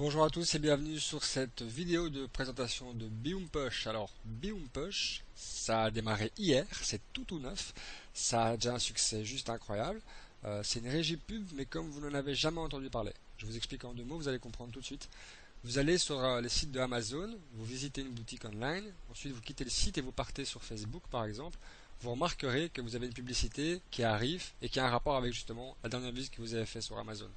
Bonjour à tous et bienvenue sur cette vidéo de présentation de Biumpush. Alors, Biumpush, ça a démarré hier, c'est tout neuf, ça a déjà un succès juste incroyable. C'est une régie pub, mais comme vous n'en avez jamais entendu parler, je vous explique en deux mots, vous allez comprendre tout de suite. Vous allez sur les sites de Amazon, vous visitez une boutique online, ensuite vous quittez le site et vous partez sur Facebook par exemple. Vous remarquerez que vous avez une publicité qui arrive et qui a un rapport avec justement la dernière visite que vous avez fait sur Amazon.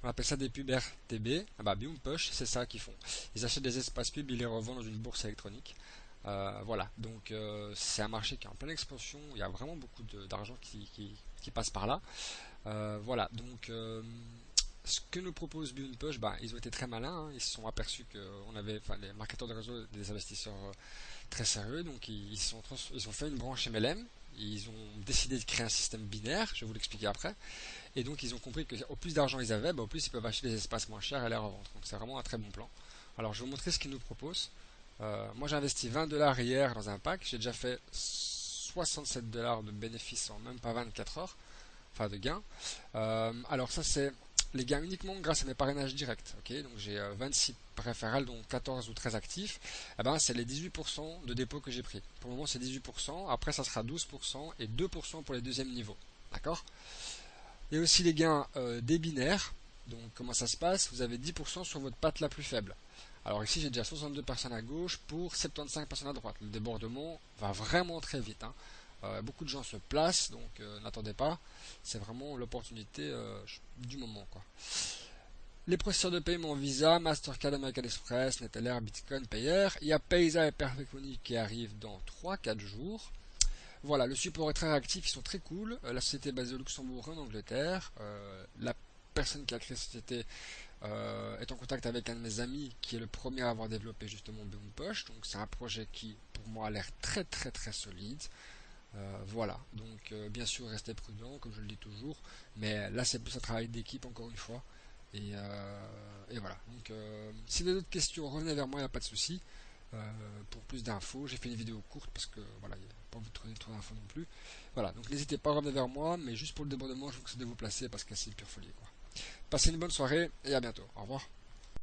On appelle ça des pubs RTB. Ah bah, Biumpush, c'est ça qu'ils font. Ils achètent des espaces pubs, ils les revendent dans une bourse électronique. Voilà, donc c'est un marché qui est en pleine expansion. Il y a vraiment beaucoup d'argent qui passe par là. Voilà, donc ce que nous propose Biumpush, bah, ils ont été très malins. Ils se sont aperçus qu'on avait, enfin, les marketeurs de réseau, des investisseurs très sérieux. Donc ils ont fait une branche MLM. Ils ont décidé de créer un système binaire. Je vais vous l'expliquer après. Et donc ils ont compris que au plus d'argent ils avaient, bah, au plus ils peuvent acheter des espaces moins chers et les revendre. Donc c'est vraiment un très bon plan. Alors je vais vous montrer ce qu'ils nous proposent. Moi j'ai investi 20 dollars hier dans un pack. J'ai déjà fait 67 dollars de bénéfices en même pas 24 heures. Enfin de gains. Alors ça c'est les gains uniquement grâce à mes parrainages directs. Ok, donc j'ai 26 référals, dont 14 ou 13 actifs. Eh ben, c'est les 18% de dépôt que j'ai pris. Pour le moment c'est 18%. Après ça sera 12% et 2% pour les deuxièmes niveaux. D'accord? Il y a aussi les gains des binaires. Donc comment ça se passe? Vous avez 10% sur votre patte la plus faible. Alors ici j'ai déjà 62 personnes à gauche pour 75 personnes à droite. Le débordement va vraiment très vite, hein. Beaucoup de gens se placent, donc n'attendez pas. C'est vraiment l'opportunité du moment, quoi. Les processeurs de paiement Visa, Mastercard, American Express, Neteller, Bitcoin, Payer. Il y a Paysa et Perfect Money qui arrivent dans 3-4 jours. Voilà, le support est très réactif, ils sont très cool. La société est basée au Luxembourg en Angleterre. La personne qui a créé cette société est en contact avec un de mes amis qui est le premier à avoir développé justement Boompush. Donc c'est un projet qui pour moi a l'air très très très solide. Voilà, donc bien sûr restez prudent comme je le dis toujours, mais là c'est plus un travail d'équipe encore une fois. Et voilà, donc si vous avez d'autres questions revenez vers moi, il n'y a pas de souci. Pour plus d'infos, j'ai fait une vidéo courte parce que voilà, il n'y a pas envie de trouver trop d'infos non plus. Voilà, donc n'hésitez pas à revenir vers moi, mais juste pour le débordement, je vous conseille de vous placer parce que c'est une pure folie quoi. Passez une bonne soirée et à bientôt. Au revoir.